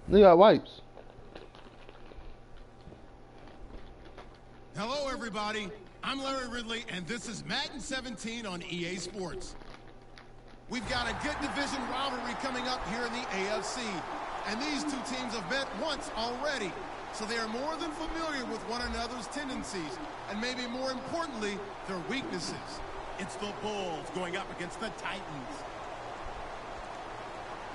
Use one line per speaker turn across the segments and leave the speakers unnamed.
They got wipes.
Hello, everybody. I'm Larry Ridley, and this is Madden 17 on EA Sports. We've got a good division rivalry coming up here in the AFC, and these two teams have met once already, so they are more than familiar with one another's tendencies, and maybe more importantly, their weaknesses. It's the Bulls going up against the Titans.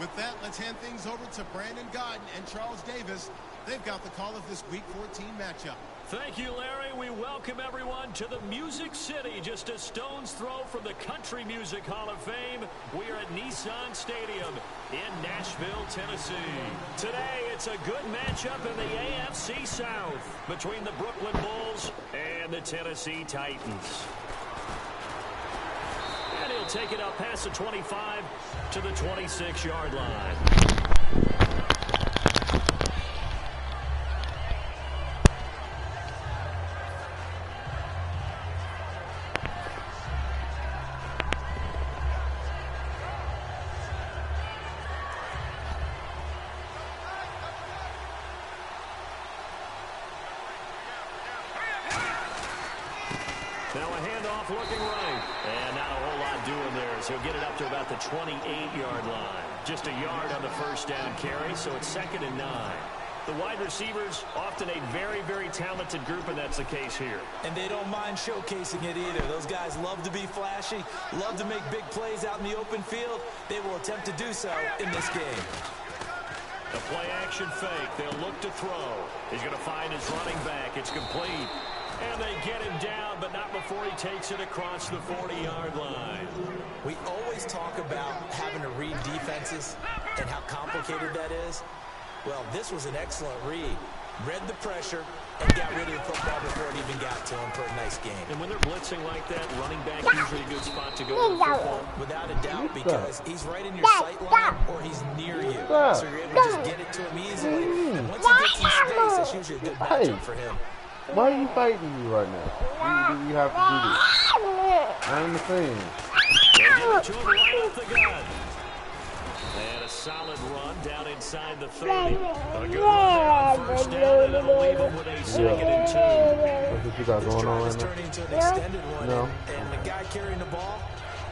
With that, let's hand things over to Brandon Godden and Charles Davis. They've got the call of this Week 14 matchup.
Thank you, Larry. We welcome everyone to the Music City, just a stone's throw from the Country Music Hall of Fame. We are at Nissan Stadium in Nashville, Tennessee. Today, it's a good matchup in the AFC South between the Brooklyn Bulls and the Tennessee Titans. And he'll take it up past the 25 to the 26-yard line. Now a handoff looking right. And not a whole lot doing there, so he'll get it up to about the 28-yard line. Just a yard on the first down carry, so it's 2nd and 9. The wide receivers, often a very, very talented group, and that's the case here.
And they don't mind showcasing it either. Those guys love to be flashy, love to make big plays out in the open field. They will attempt to do so in this game.
The play-action fake. They'll look to throw. He's going to find his running back. It's complete. And they get him down, but not before he takes it across the 40-yard line.
We always talk about having to read defenses and how complicated that is. Well, this was an excellent read. Read the pressure and got rid of the football before it even got to him for a nice game.
And when they're blitzing like that, running back usually a good spot to go to the football.
Without a doubt, because he's right in your sight line or he's near you. So you're able to just get it to him easily. And once he gets in space, it's usually a good matchup for him.
Why are you fighting me right now? You have to do this. I understand.
Give it to him right off the gun. And a solid run down inside the 30. A good run there on first down, and it'll leave him with a 2nd and 2.
That's what you got going on right now?
Turning into an extended one, and the guy carrying the ball,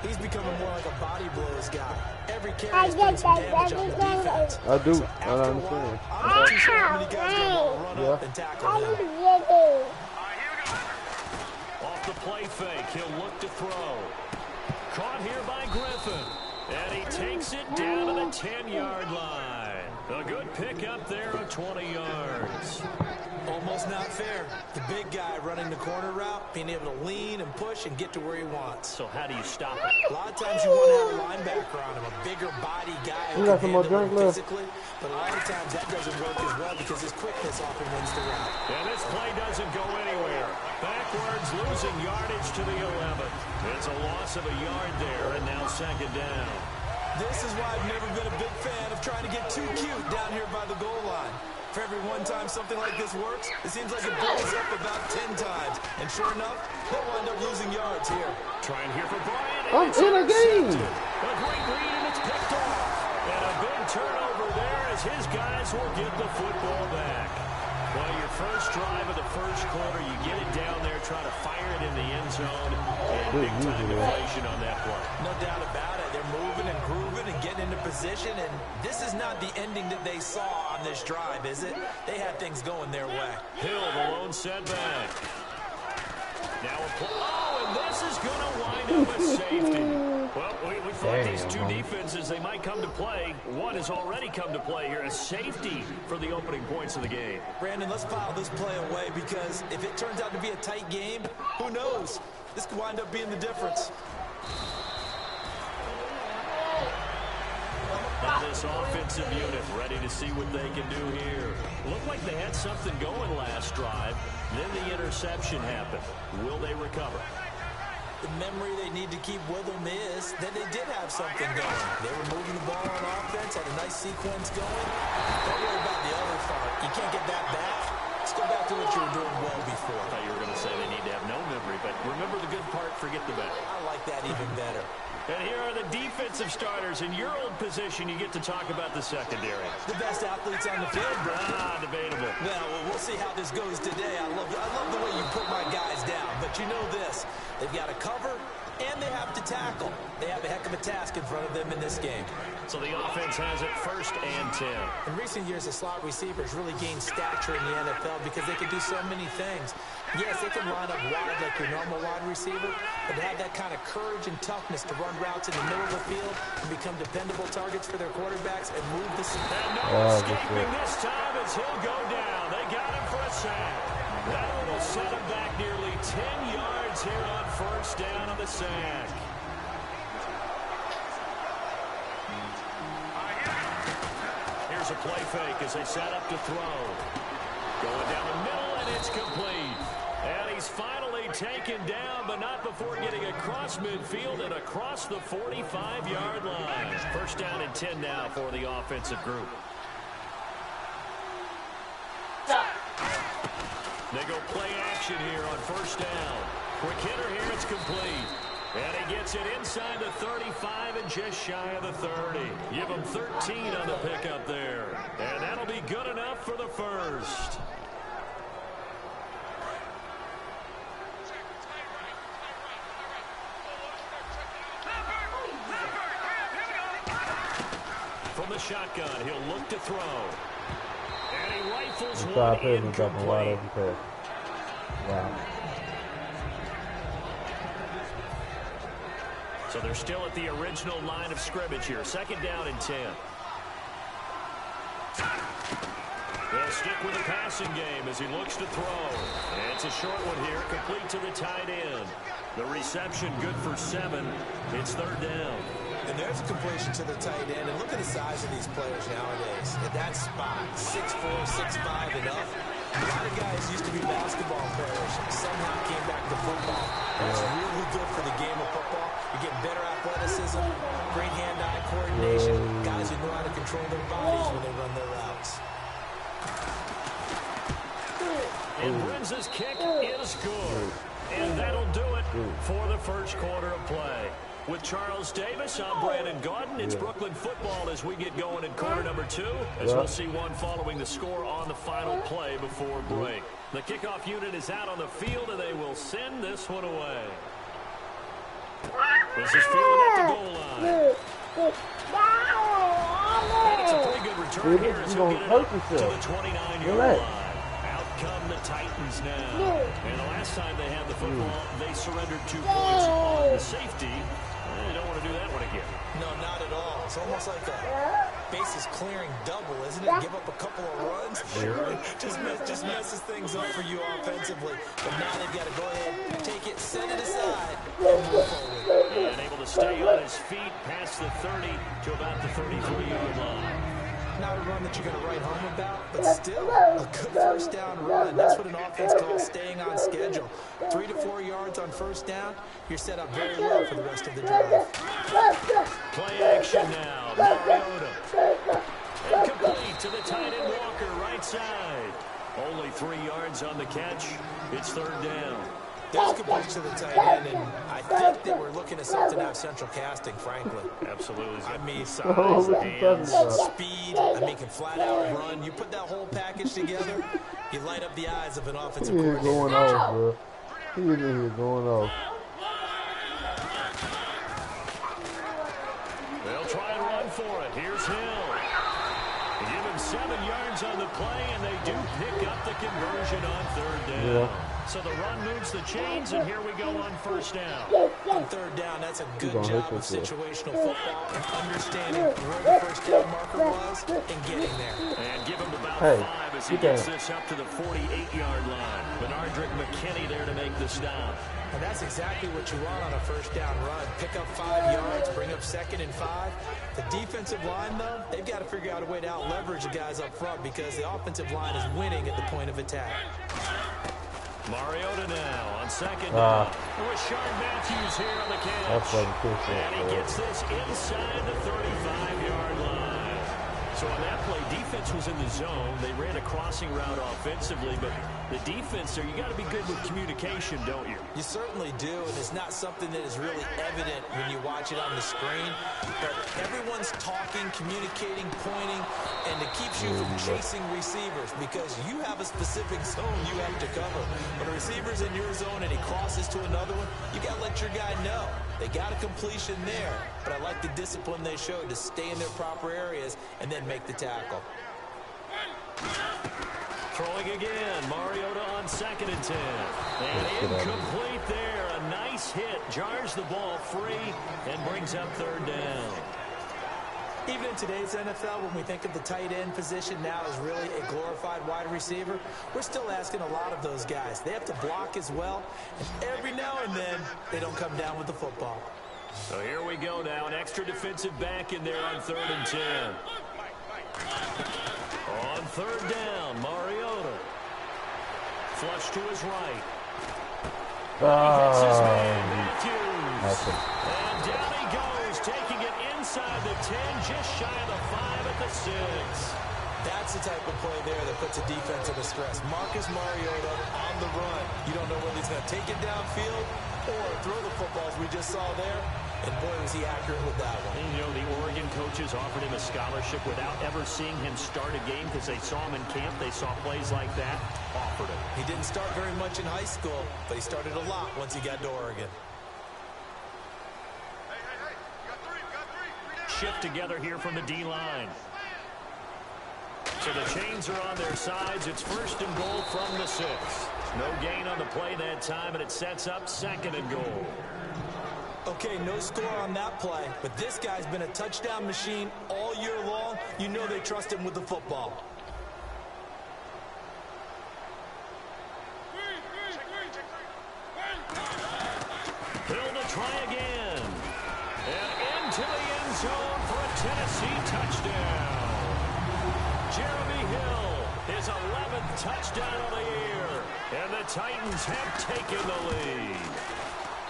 he's becoming more like a body blows guy. Every carry is putting some damage on the defense.
I do.
So
I understand.
I'm not too sure how many guys are going to run up and tackle him.
Off the play fake, he'll look to throw. Caught here by Griffin. And he takes it down to the 10-yard line. A good pickup there of 20 yards.
Almost not fair. The big guy running the corner route, being able to lean and push and get to where he wants.
So how do you stop it?
A lot of times you want to have a linebacker on him, a bigger body guy who can handle him physically. But a lot of times that doesn't work as well because his quickness often wins the route.
And this play doesn't go anywhere. Backwards, losing yardage to the 11. It's a loss of a yard there, and now 2nd down.
This is why I've never been a big fan of trying to get too cute down here by the goal line. For every one time something like this works, it seems like it blows up about 10 times. And sure enough, they'll wind up losing yards here.
Trying here for Bryant.
I'm in a game.
A great read, and it's picked off. And a big turnover there as his guys will get the football back. Well, your first drive of the first quarter, you get it down there, try to fire it in the end zone, and big-time inflation on that play.
No doubt about it. They're moving and grooving and getting into position, and this is not the ending that they saw on this drive, is it? They had things going their way.
Hill, the lone setback. Now a play. Oh, and this is going to wind up with safety. Well, we thought these two defenses, they might come to play. One has already come to play here, a safety for the opening points of the game.
Brandon, let's file this play away because if it turns out to be a tight game, who knows? This could wind up being the difference.
Now this offensive unit ready to see what they can do here. Looked like they had something going last drive. Then the interception happened. Will they recover?
The memory they need to keep with them is that they did have something going. They were moving the ball on offense, had a nice sequence going. Don't worry about the other part. You can't get that back. Let's go back to what you were doing well before.
I thought you were going to say they need to have no memory, but remember the good part, forget the bad.
I like that even better.
And here are the defensive starters. In your old position, you get to talk about the secondary.
The best athletes on the field, bro.
Debatable.
Well, we'll see how this goes today. I love the way you put my guys down. But you know this. They've got to cover, and they have to tackle. They have a heck of a task in front of them in this game.
So the offense has it 1st and 10.
In recent years, the slot receivers really gained stature in the NFL because they can do so many things. Yes, they can line up wide like your normal wide receiver, but they have that kind of courage and toughness to run routes in the middle of the field and become dependable targets for their quarterbacks and move the...
And no escaping this time as he'll go down. They got him for a sack. That will set him back nearly 10 yards here on 1st down on the sack. Here's a play fake as they set up to throw. Going down the middle, and it's complete. And he's finally taken down, but not before getting across midfield and across the 45-yard line. 1st down and 10 now for the offensive group. They go play action here on 1st down. Quick hitter here, it's complete. And he gets it inside the 35 and just shy of the 30. Give him 13 on the pickup there. And that'll be good enough for the 1st. From the shotgun, he'll look to throw. And he rifles one incomplete.
Wow.
So they're still at the original line of scrimmage here. 2nd down and 10. They'll stick with the passing game as he looks to throw. And it's a short one here, complete to the tight end. The reception good for 7. It's 3rd down.
And there's a completion to the tight end. And look at the size of these players nowadays. At that spot, 6'4", 6'5", and up. A lot of guys used to be basketball players. Somehow came back to football. That's really good for the game of football. You're getting better athleticism, great hand-eye coordination. Guys who know how to control their bodies when they run their routes.
And Brinz's kick is good. And that'll do it for the 1st quarter of play. With Charles Davis, I'm Brandon Gaudin. It's Brooklyn football as we get going in quarter number 2, as we'll see one following the score on the final play before break. The kickoff unit is out on the field, and they will send this one away. This is fielded at the goal line. And it's a pretty good return here as he'll get it up to the 29-yard line. Out come the Titans now. And the last time they had the football, they surrendered 2 points on the safety. They don't want to do that one again.
No, not at all. It's almost like a bases clearing double, isn't it? Give up a couple of runs. Sure. Just messes things up for you offensively. But now they've got to go ahead, take it, set it aside, and move forward.
And able to stay on his feet past the 30 to about the 33-yard line.
Not a run that you're going to write home about, but still a good 1st down run. That's what an offense calls staying on schedule. 3 to 4 yards on 1st down, you're set up very well for the rest of the drive.
Play action now. Mariota. And complete to the tight end Walker, right side. Only 3 yards on the catch. It's 3rd down.
There's completion to the tight end, and I think that we're looking at something out of central casting, frankly.
Absolutely.
I mean,
size, hands,
speed, can flat out run. You put that whole package together, you light up the eyes of an offensive coordinator.
He is going off, bro. He is in here going off.
They'll try and run for it. Here's Hill. They give him 7 yards on the play, and they do pick up the conversion on 3rd down. Yeah. So the run moves the chains, and here we go on 1st down.
On 3rd down, that's a good job of situational football and understanding where the 1st down marker was and getting there.
And give him about 5 as he gets this up to the 48-yard line. Benardrick McKinney there to make the stop.
And that's exactly what you want on a 1st down run. Pick up 5 yards, bring up 2nd and 5. The defensive line, though, they've got to figure out a way to out-leverage the guys up front because the offensive line is winning at the point of attack.
Mariota now on 2nd down. With Sean Matthews here on the catch. And he gets this inside the 35-yard line. So on that play, defense was in the zone. They ran a crossing route offensively, but the defense there, you got to be good with communication, don't you?
You certainly do, and it's not something that is really evident when you watch it on the screen. But everyone's talking, communicating, pointing, and it keeps you from chasing receivers because you have a specific zone you have to cover. When a receiver's in your zone and he crosses to another one, you got to let your guy know. They got a completion there, but I like the discipline they showed to stay in their proper areas and then make the tackle.
Throwing again, Mariota on 2nd and 10. And incomplete there. A nice hit, jars the ball free, and brings up 3rd down.
Even in today's NFL, when we think of the tight end position now as really a glorified wide receiver, we're still asking a lot of those guys. They have to block as well, and every now and then, they don't come down with the football.
So here we go now, an extra defensive back in there on 3rd and 10. On 3rd down, Mariota. Flush to his right. He hits his man, Matthews. And down he goes, taking it inside the 10, just shy of the 5 at the 6.
That's the type of play there that puts a defense under stress. Marcus Mariota on the run. You don't know whether he's going to take it downfield or throw the football as we just saw there. And boy, was he accurate with that one.
And, you know, the Oregon coaches offered him a scholarship without ever seeing him start a game because they saw him in camp. They saw plays like that, offered him.
He didn't start very much in high school, but he started a lot once he got to Oregon.
Shift together here from the D-line. So the chains are on their sides. It's 1st and goal from the 6. No gain on the play that time, and it sets up 2nd and goal.
Okay, no score on that play, but this guy's been a touchdown machine all year long. You know they trust him with the football.
Hill to try again. And into the end zone for a Tennessee touchdown. Jeremy Hill, his 11th touchdown of the year. And the Titans have taken the lead.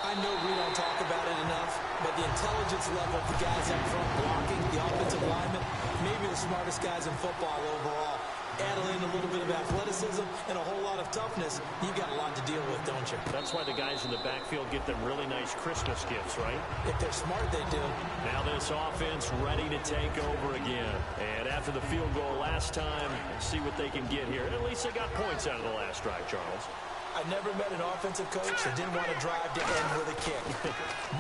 I know we don't talk about it enough, but the intelligence level of the guys up front blocking, the offensive linemen, maybe the smartest guys in football overall. Add in a little bit of athleticism and a whole lot of toughness, you've got a lot to deal with, don't you?
That's why the guys in the backfield get them really nice Christmas gifts, right?
If they're smart, they do.
Now this offense ready to take over again. And after the field goal last time, see what they can get here. At least they got points out of the last drive, Charles.
I never met an offensive coach that didn't want to drive to end with a kick.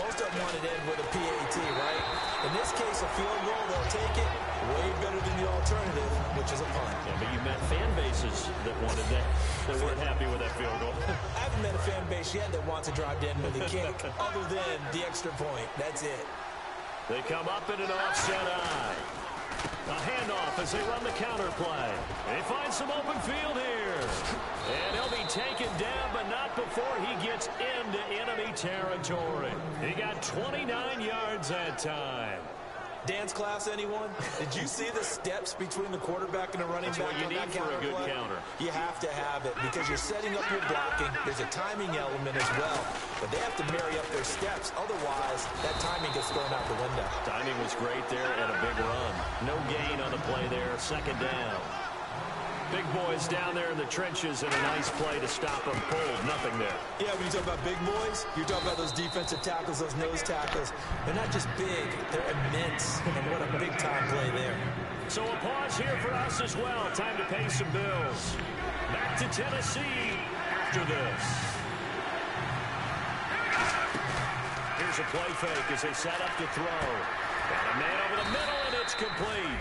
Most of them wanted to end with a PAT, right? In this case, a field goal, they'll take it. Way better than the alternative, which is a punt.
Yeah, but you met fan bases that wanted that, that weren't happy with that field goal.
I haven't met a fan base yet that wants to drive to end with a kick, other than the extra point. That's it.
They come up in an offset eye. A handoff as they run the counter play. They find some open field here. And he'll be taken down, but not before he gets into enemy territory. He got 29 yards that time.
Dance class, anyone? Did you see the steps between the quarterback and the running back?
That's what you need for a good counter.
You have to have it because you're setting up your blocking. There's a timing element as well, but they have to marry up their steps. Otherwise, that timing gets thrown out the window.
Timing was great there and a big run. No gain on the play there. 2nd down. Big boys down there in the trenches and a nice play to stop them cold. Nothing there.
Yeah, when you talk about big boys, you're talking about those defensive tackles, those nose tackles. They're not just big, they're immense. And what a big-time play there.
So a pause here for us as well. Time to pay some bills. Back to Tennessee after this. Here's a play fake as they set up to throw. Got a man over the middle, and it's complete.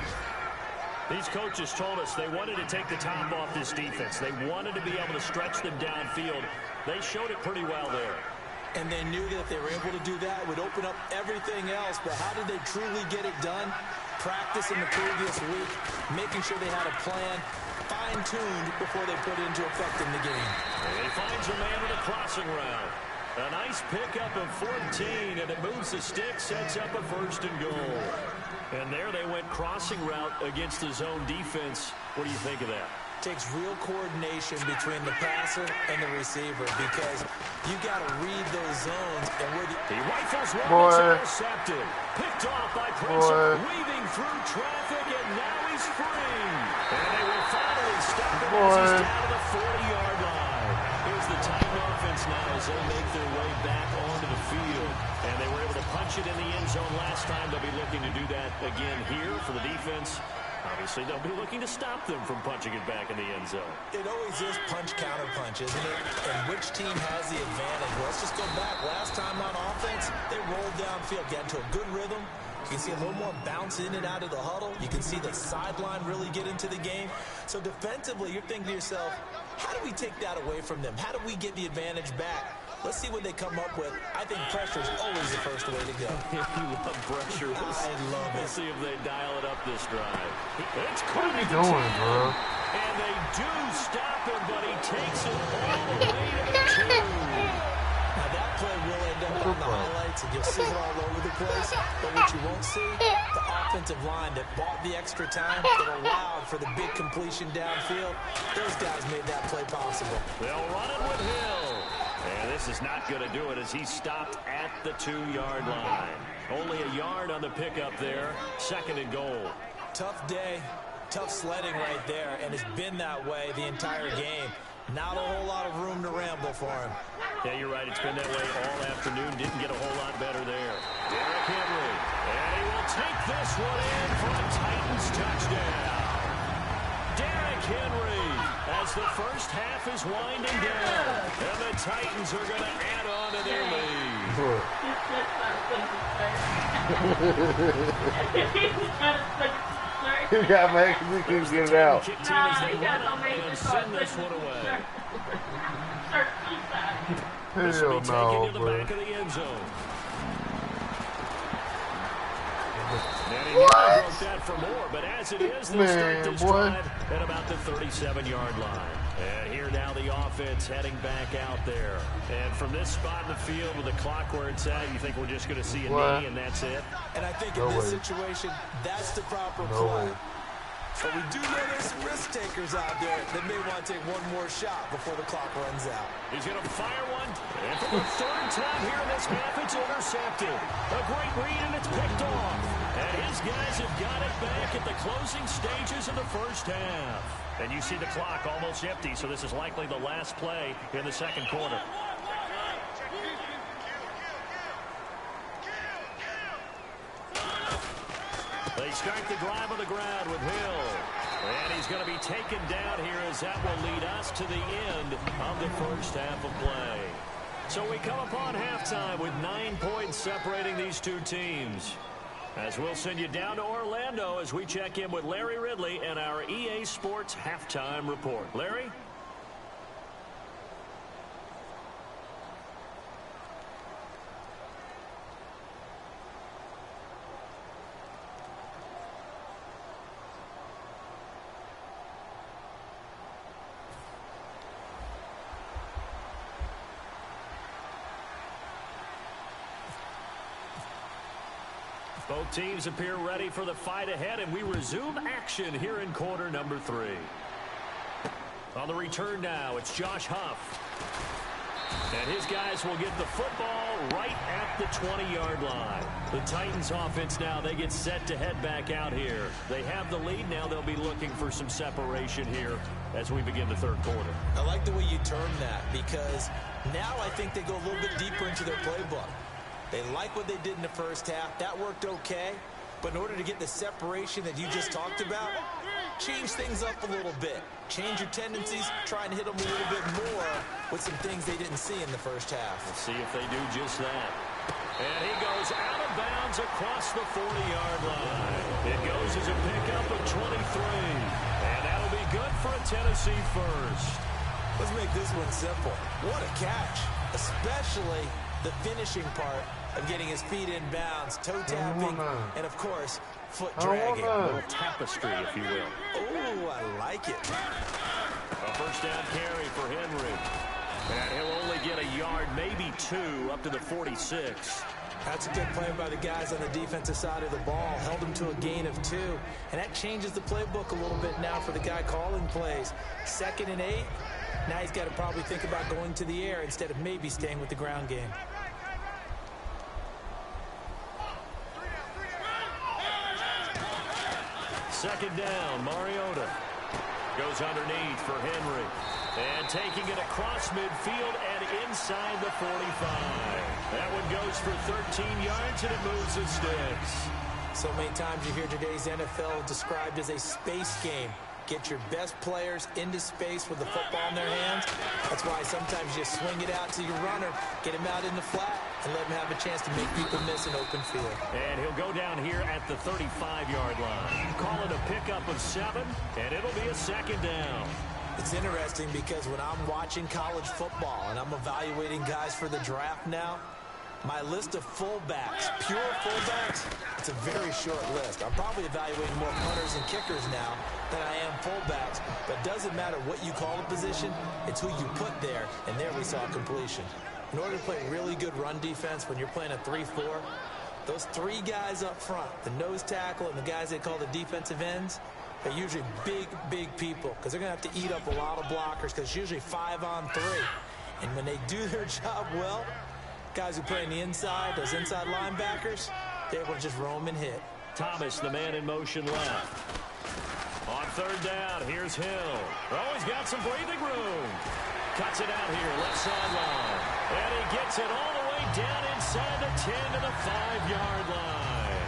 These coaches told us they wanted to take the top off this defense. They wanted to be able to stretch them downfield. They showed it pretty well there.
And they knew that if they were able to do that, it would open up everything else. But how did they truly get it done? Practice in the previous week, making sure they had a plan, fine-tuned before they put it into effect in the game.
And he finds a man with a crossing route. A nice pickup of 14, and it moves the stick, sets up a 1st and goal. And there they went crossing route against the zone defense. What do you think of that?
Takes real coordination between the passer and the receiver because you got to read those zones. And where
he rifles one, it's intercepted. Picked off by Prince, weaving through traffic, and now he's is free. And they will finally stop him as he's down to the 40-yard line. Here's the Titan offense now as they make their way back onto the field. And they were able to punch it in the end zone last time. They'll be looking to do that again here for the defense. Obviously, they'll be looking to stop them from punching it back in the end zone.
It always is punch-counter-punch, isn't it? And which team has the advantage? Well, let's just go back. Last time on offense, they rolled downfield, got into a good rhythm. You can see a little more bounce in and out of the huddle. You can see the sideline really get into the game. So defensively, you're thinking to yourself, how do we take that away from them? How do we get the advantage back? Let's see what they come up with. I think pressure is always the first way to go.
You love pressure.
I love it.
We'll see if they dial it up this drive. It's
What are you doing, bro?
And they do stop him, but he takes it all the way to the 2.
Now that play will end up on the highlights, and you'll see it all over the place. But what you won't see, the offensive line that bought the extra time, that allowed for the big completion downfield, those guys made that play possible.
They'll run it with Hill. And this is not going to do it as he stopped at the 2-yard line. Only a yard on the pickup there. 2nd and goal.
Tough day, tough sledding right there, and it's been that way the entire game. Not a whole lot of room to ramble for him.
Yeah, you're right. It's been that way all afternoon. Didn't get a whole lot better there. Derrick Henry. And he will take this one in for a Titans touchdown. Derrick Henry as the first half is winding down. And the Titans are going to add on to their lead.
He got mad because he couldn't get it out.
And send this one away. This will be taken to the back of the end zone. And he broke that for more, but as it is, they'll start this drive at about the 37-yard line. And here now the offense heading back out there. And from this spot in the field with the clock where it's at, you think we're just going to see a knee and that's it?
And I think in this situation, that's the proper play. But we do know there's some risk takers out there that may want to take one more shot before the clock runs out.
He's going to fire one. And for the 3rd time here in this half, it's intercepted. A great read, and it's picked off. And his guys have got it back at the closing stages of the first half. And you see the clock almost empty, so this is likely the last play in the 2nd quarter. They start the drive on the ground with Hill. And he's going to be taken down here as that will lead us to the end of the first half of play. So we come upon halftime with 9 points separating these two teams. As we'll send you down to Orlando as we check in with Larry Ridley and our EA Sports Halftime Report. Larry? Both teams appear ready for the fight ahead, and we resume action here in quarter number 3. On the return now, it's Josh Huff. And his guys will get the football right at the 20-yard line. The Titans offense now, they get set to head back out here. They have the lead. Now they'll be looking for some separation here as we begin the 3rd quarter.
I like the way you term that because now I think they go a little bit deeper into their playbook. They like what they did in the first half. That worked okay. But in order to get the separation that you just talked about, change things up a little bit. Change your tendencies. Try and hit them a little bit more with some things they didn't see in the first half.
Let's see if they do just that. And he goes out of bounds across the 40-yard line. It goes as a pickup of 23. And that'll be good for a Tennessee first.
Let's make this one simple. What a catch, especially the finishing part of getting his feet in bounds, toe tapping, and of course, foot dragging.
A little tapestry, if you will.
Oh, I like it.
A first down carry for Henry. And he'll only get a yard, maybe 2, up to the 46.
That's a good play by the guys on the defensive side of the ball. Held him to a gain of 2. And that changes the playbook a little bit now for the guy calling plays. 2nd and 8. Now he's got to probably think about going to the air instead of maybe staying with the ground game.
Second down, Mariota. Goes underneath for Henry. And taking it across midfield and inside the 45. That one goes for 13 yards, and it moves the sticks.
So many times you hear today's NFL described as a space game. Get your best players into space with the football in their hands. That's why sometimes you swing it out to your runner, get him out in the flat, and let him have a chance to make people miss an open field.
And he'll go down here at the 35-yard line. Call it a pickup of 7, and it'll be a second down.
It's interesting because when I'm watching college football and I'm evaluating guys for the draft now, my list of fullbacks, pure fullbacks, it's a very short list. I'm probably evaluating more punters and kickers now than I am fullbacks, but it doesn't matter what you call a position, it's who you put there, and there we saw completion. In order to play really good run defense when you're playing a 3-4, those 3 guys up front, the nose tackle and the guys they call the defensive ends, they're usually big, big people because they're going to have to eat up a lot of blockers because it's usually 5-on-3. And when they do their job well, guys who play on the inside, those inside linebackers, they're able to just roam and hit.
Thomas, the man in motion left. On third down, here's Hill. Oh, he's got some breathing room. Cuts it out here, left sideline. And he gets it all the way down inside the 10 to the 5-yard line.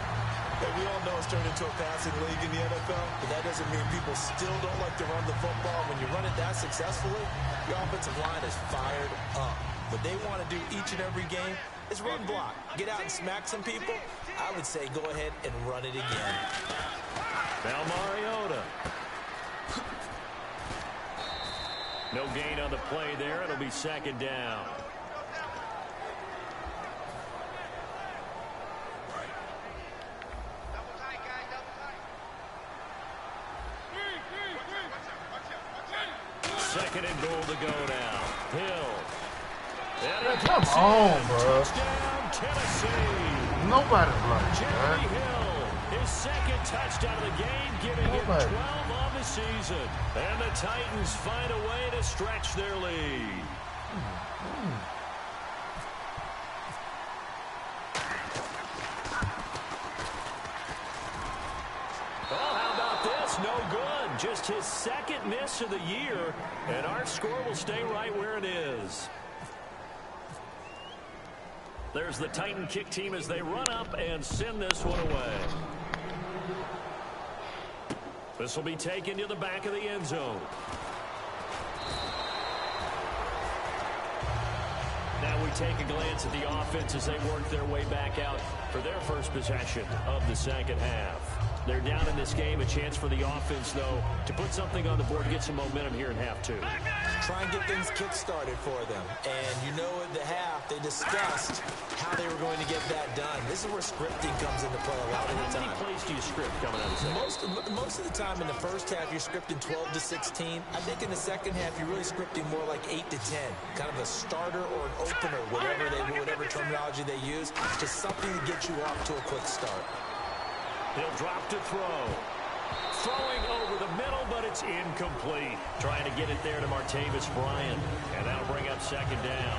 Hey, we all know it's turned into a passing league in the NFL, but that doesn't mean people still don't like to run the football. When you run it that successfully, your offensive line is fired up. What they want to do each and every game is run block. Get out and smack some people. I would say go ahead and run it again.
Now Mariota. No gain on the play there. It'll be second down. Second and goal to go now. Hill.
Come on, bro.
Touchdown, Tennessee.
Nobody's like
Jerry
that.
Hill, his second touchdown of the game, giving him 12 on the season. And the Titans find a way to stretch their lead. Oh, how about this? No good. Just his second miss of the year, and our score will stay right where it is. There's the Titan kick team as they run up and send this one away. This will be taken to the back of the end zone. Now we take a glance at the offense as they work their way back out for their first possession of the second half. They're down in this game. A chance for the offense, though, to put something on the board, get some momentum here in half 2.
Try and get things kick-started for them. And you know at the half, they discussed how they were going to get that done. This is where scripting comes into play a lot of the time.
How many plays do you script coming out of the second?
Most of the time in the first half, you're scripting 12 to 16. I think in the second half, you're really scripting more like 8 to 10. Kind of a starter or an opener, whatever terminology they use. Just something to get you off to a quick start.
He'll drop to throw. Throwing over the middle, but it's incomplete. Trying to get it there to Martavis Bryant. And that'll bring up second down.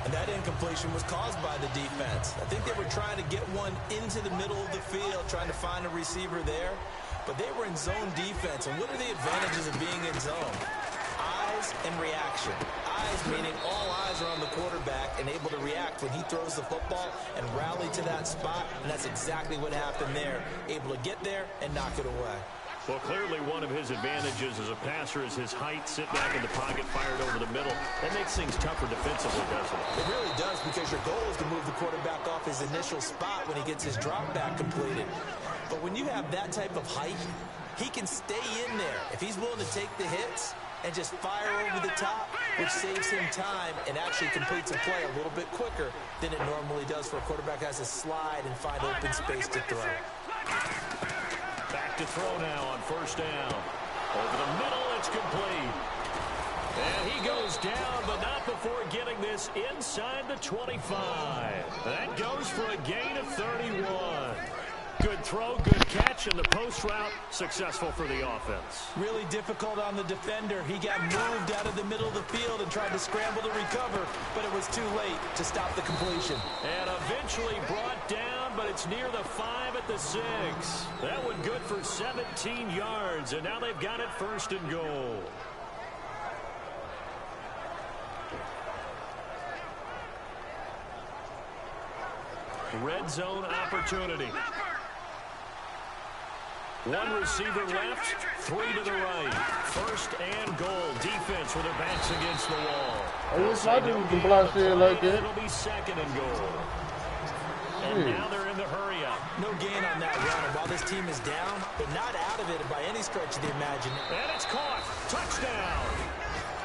And that incompletion was caused by the defense. I think they were trying to get one into the middle of the field, trying to find a receiver there. But they were in zone defense. And what are the advantages of being in zone? Eyes and reaction. Eyes meaning all eyes are on the quarterback and able to react when he throws the football and rally to that spot. And that's exactly what happened there. Able to get there and knock it away.
Well, clearly one of his advantages as a passer is his height. Sit back in the pocket, fired over the middle. That makes things tougher defensively, doesn't it?
It really does, because your goal is to move the quarterback off his initial spot when he gets his drop back completed. But when you have that type of height, he can stay in there. If he's willing to take the hits and just fire over the top, which saves him time and actually completes a play a little bit quicker than it normally does for a quarterback has to slide and find open space to throw.
Back to throw now on first down. Over the middle, it's complete. And he goes down, but not before getting this inside the 25. That goes for a gain of 31. Good throw, good catch, and the post route successful for the offense.
Really difficult on the defender. He got moved out of the middle of the field and tried to scramble to recover, but it was too late to stop the completion.
And eventually brought down down, but it's near the 5 at the 6. That one good for 17 yards, and now they've got it 1st and goal. Red zone opportunity. One receiver left, 3 to the right. 1st and goal. Defense with their backs against the wall.
I wish my dude can block shit like that.
It'll be 2nd and goal. And now they're in the hurry up.
No gain on that run. And while this team is down, they're not out of it by any stretch of the imagination.
And it's caught. Touchdown.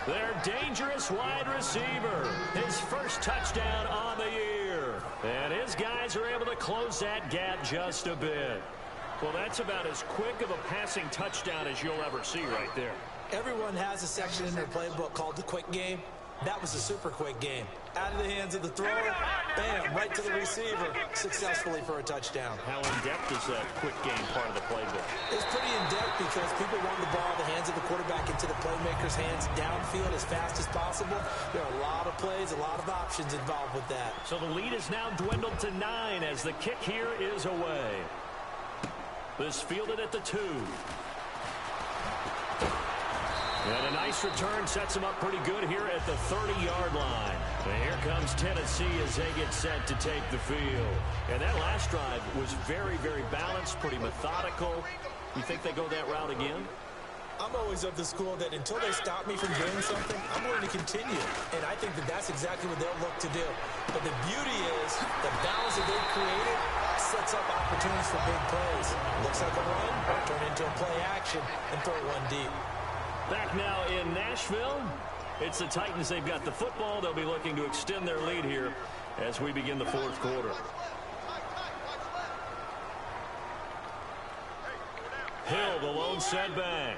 Their dangerous wide receiver. His 1st touchdown on the year. And his guys are able to close that gap just a bit. Well, that's about as quick of a passing touchdown as you'll ever see right there.
Everyone has a section in their playbook called the quick game. That was a super quick game. Out of the hands of the thrower, bam, right to the receiver, successfully for a touchdown.
How in-depth is that quick game part of the playbook?
It's pretty in-depth because people want the ball in the hands of the quarterback into the playmaker's hands downfield as fast as possible. There are a lot of plays, a lot of options involved with that.
So the lead is now dwindled to 9 as the kick here is away. This fielded at the 2. And a nice return sets them up pretty good here at the 30-yard line. And here comes Tennessee as they get set to take the field. And that last drive was very, very balanced, pretty methodical. You think they go that route again?
I'm always of the school that until they stop me from doing something, I'm going to continue. And I think that that's exactly what they'll look to do. But the beauty is the balance that they've created sets up opportunities for big plays. Looks like a run, turn into a play action, and throw one deep.
Back now in Nashville. It's the Titans. They've got the football. They'll be looking to extend their lead here as we begin the 4th quarter. Hill, the lone setback.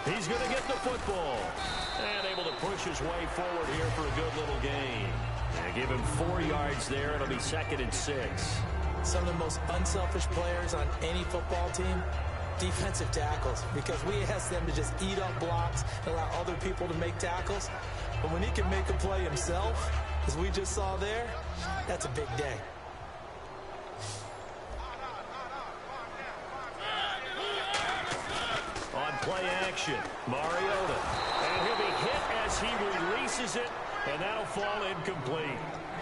He's going to get the football. And able to push his way forward here for a good little gain. And give him 4 yards there. It'll be 2nd and 6.
Some of the most unselfish players on any football team, defensive tackles, because we ask them to just eat up blocks and allow other people to make tackles. But when he can make a play himself, as we just saw there, that's a big day.
On play action, Mariota. And he'll be hit as he releases it, and that'll fall incomplete.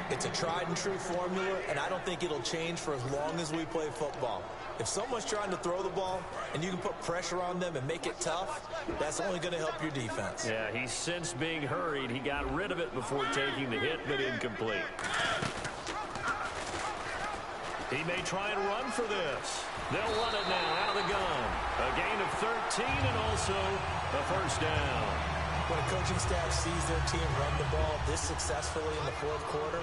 It's a tried-and-true formula, and I don't think it'll change for as long as we play football. If someone's trying to throw the ball and you can put pressure on them and make it tough, that's only going to help your defense.
Yeah, he sensed being hurried. He got rid of it before taking the hit, but incomplete. He may try and run for this. They'll run it now out of the gun. A gain of 13 and also a 1st down.
When a coaching staff sees their team run the ball this successfully in the 4th quarter,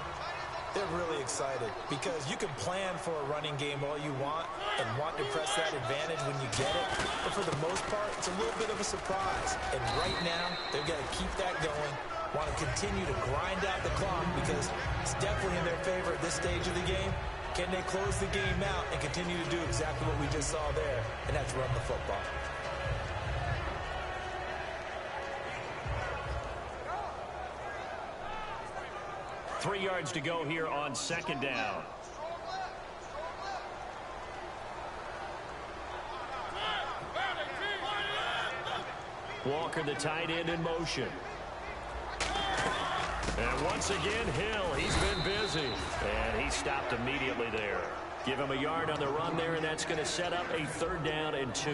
they're really excited because you can plan for a running game all you want and want to press that advantage when you get it. But for the most part, it's a little bit of a surprise. And right now, they've got to keep that going, want to continue to grind out the clock because it's definitely in their favor at this stage of the game. Can they close the game out and continue to do exactly what we just saw there, and that's run the football.
3 yards to go here on 2nd down. Walker, the tight end, in motion. And once again, Hill, he's been busy. And he stopped immediately there. Give him a yard on the run there, and that's going to set up a 3rd down and 2.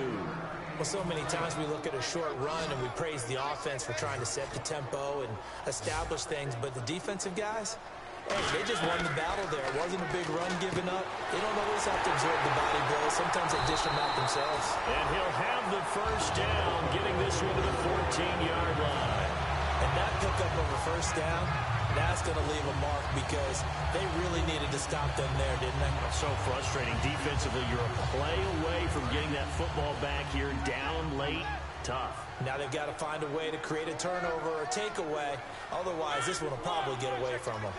Well, so many times we look at a short run and we praise the offense for trying to set the tempo and establish things, but the defensive guys, hey, they just won the battle there. It wasn't a big run given up. They don't always have to absorb the body blows. Sometimes they dish them out themselves.
And he'll have the 1st down, getting this one to the 14-yard line.
And that pickup of a 1st down, that's going to leave a mark because they really needed to stop them there, didn't they?
So frustrating. Defensively, you're a play away from getting that football back here down late. Tough.
Now they've got to find a way to create a turnover or a takeaway. Otherwise, this one will probably get away from them.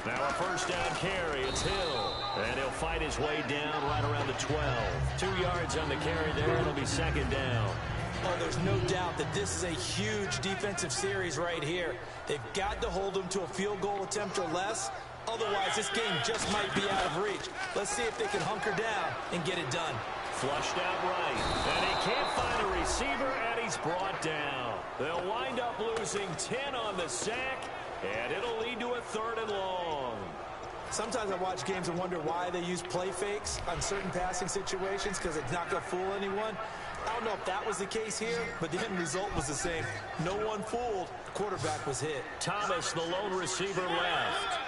Now a 1st down carry. It's Hill. And he'll fight his way down right around the 12. 2 yards on the carry there. It'll be second down.
Oh, there's no doubt that this is a huge defensive series right here. They've got to hold them to a field goal attempt or less. Otherwise, this game just might be out of reach. Let's see if they can hunker down and get it done.
Flushed out right. And he can't find a receiver, and he's brought down. They'll wind up losing 10 on the sack, and it'll lead to a 3rd and long.
Sometimes I watch games and wonder why they use play fakes on certain passing situations, because it's not going to fool anyone. I don't know if that was the case here, but the end result was the same. No one fooled. Quarterback was hit.
Thomas, the lone receiver, left.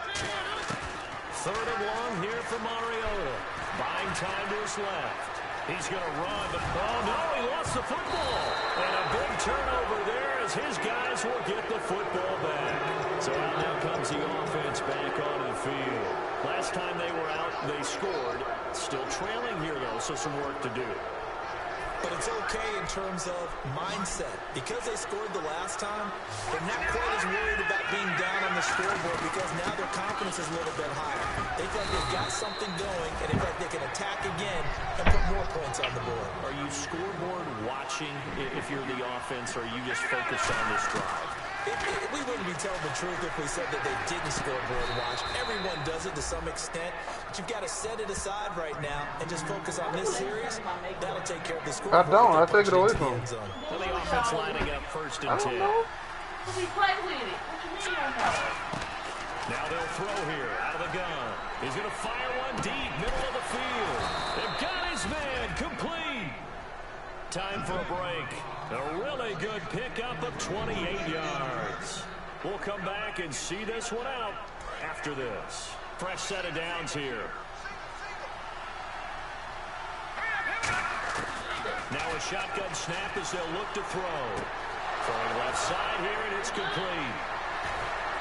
3rd and long here for Mariota. Buying time to his left. He's going to run, but oh no, he lost the football. And a big turnover there as his guys will get the football back. So out now comes the offense back onto the field. Last time they were out, they scored. Still trailing here, though, so some work to do.
But it's okay in terms of mindset. Because they scored the last time, they're not quite as worried about being down on the scoreboard because now their confidence is a little bit higher. They feel like they've got something going, and they feel like they can attack again and put more points on the board.
Are you scoreboard watching if you're the offense, or are you just focused on this drive?
We wouldn't be telling the truth if we said that they didn't scoreboard watch. Everyone does it to some extent, but you've got to set it aside right now and just focus on this series. That'll take care of the scoreboard.
I don't. I take it away from them.
Well, the offense lining up 1st and 10.
We play with it. What you mean I know?
Now they'll throw here out of the gun. He's going to fire one deep, middle of the field. They've got his man complete. Time for a break. A really good pickup of 28 yards. We'll come back and see this one out after this. Fresh set of downs here. Now a shotgun snap as they'll look to throw. Throwing left side here, and it's complete.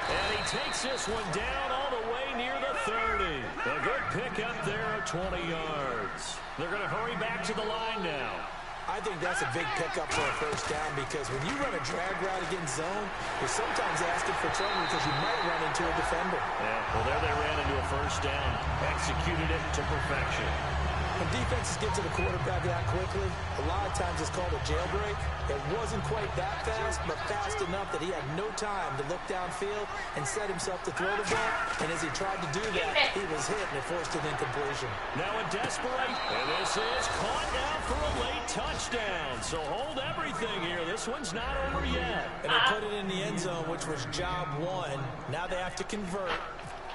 And he takes this one down all the way near the 30. A good pickup there of 20 yards. They're going to hurry back to the line now.
I think that's a big pickup for a 1st down because when you run a drag route against zone, you're sometimes asking for trouble because you might run into a defender.
Yeah, well, there they ran into a 1st down. Executed it to perfection.
When defenses get to the quarterback that quickly, a lot of times it's called a jailbreak. It wasn't quite that fast, but fast enough that he had no time to look downfield and set himself to throw the ball. And as he tried to do that, he was hit and it forced an incompletion.
Now a desperation, and this is caught now for a late touchdown. So hold everything here. This one's not over yet.
And they put it in the end zone, which was job 1. Now they have to convert.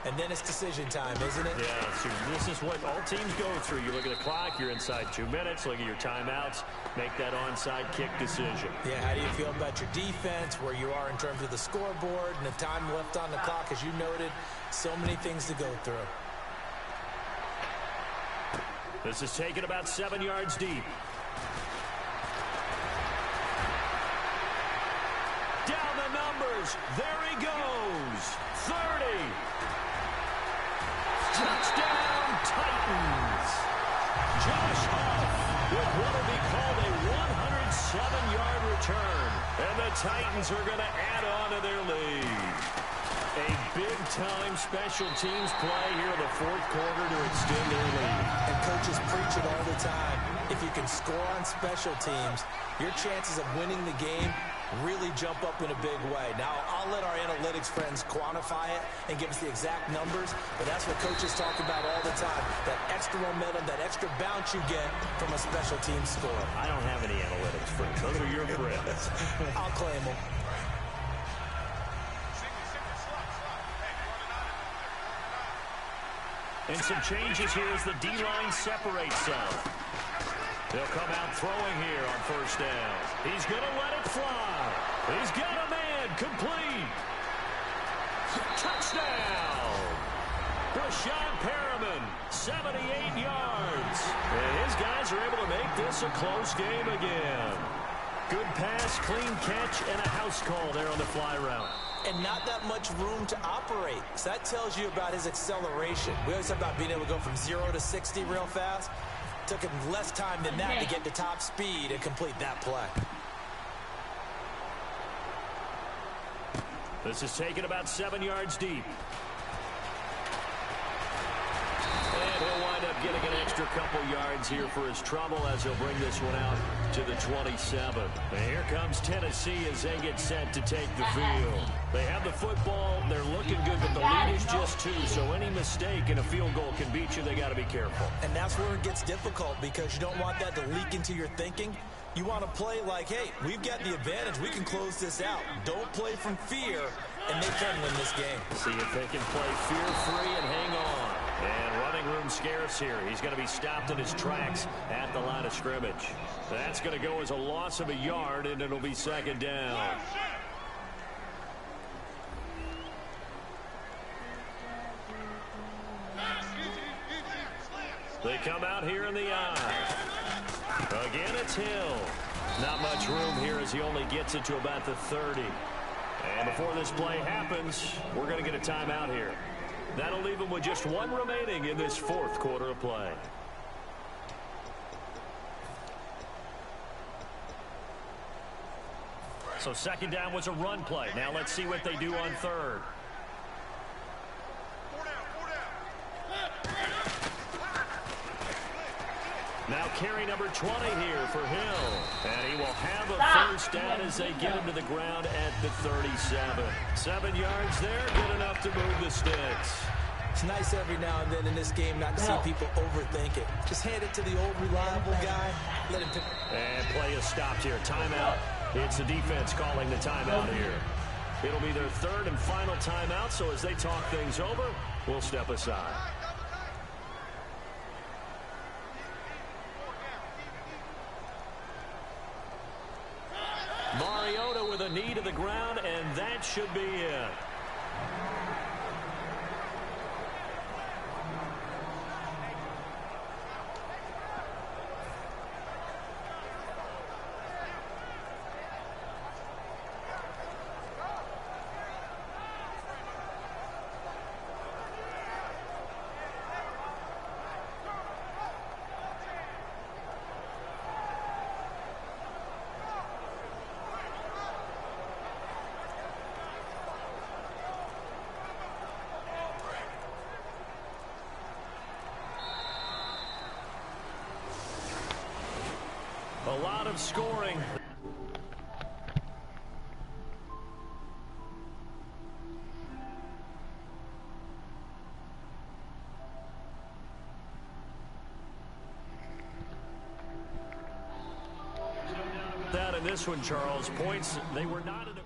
And then it's decision time, isn't it?
Yeah, so this is what all teams go through. You look at the clock, you're inside 2 minutes, look at your timeouts, make that onside kick decision.
Yeah, how do you feel about your defense, where you are in terms of the scoreboard, and the time left on the clock, as you noted, so many things to go through.
This is taken about 7 yards deep. Down the numbers, there he goes, 30. Touchdown, Titans. Josh Huff with what will be called a 107-yard return. And the Titans are going to add on to their lead. A big-time special teams play here in the 4th quarter to extend their lead.
And coaches preach it all the time. If you can score on special teams, your chances of winning the game really jump up in a big way. Now, I'll let our analytics friends quantify it and give us the exact numbers, but that's what coaches talk about all the time, that extra momentum, that extra bounce you get from a special team score.
I don't have any analytics friends. Those are your friends.
I'll claim them.
And some changes here as the D-line separates some. They'll come out throwing here on 1st down. He's going to let it fly. He's got a man complete. Touchdown. Brashad Perriman, 78 yards. And his guys are able to make this a close game again. Good pass, clean catch, and a house call there on the fly route.
And not that much room to operate. So that tells you about his acceleration. We always talk about being able to go from 0 to 60 real fast. Took him less time than that to get to top speed and complete that play.
This is taken about 7 yards deep. And He'll wind up getting an extra couple yards here for his trouble as he'll bring this one out to the 27. And here comes Tennessee as they get set to take the field. They have the football. They're looking good, but the lead is just 2. So any mistake in a field goal can beat you. They got to be careful.
And that's where it gets difficult because you don't want that to leak into your thinking. You want to play like, hey, we've got the advantage. We can close this out. Don't play from fear, and they can win this game.
See if they can play fear-free and hang on. And running room scarce here. He's going to be stopped in his tracks at the line of scrimmage. That's going to go as a loss of a yard, and it'll be second down. They come out here in the eye. Again, it's Hill. Not much room here as he only gets it to about the 30. And before this play happens, we're going to get a timeout here. That'll leave him with just 1 remaining in this 4th quarter of play. So second down was a run play. Now let's see what they do on 3rd. Now carry number 20 here for Hill. And he will have a first down as they get him to the ground at the 37. 7 yards there, good enough to move the sticks.
It's nice every now and then in this game not to see people overthink it. Just hand it to the old reliable guy. Let him pick.
And play is stopped here. Timeout. It's the defense calling the timeout here. It'll be their 3rd and final timeout, so as they talk things over, we'll step aside. Mariota with a knee to the ground, and that should be it. A lot of scoring. That in this one, Charles, points, they were not in a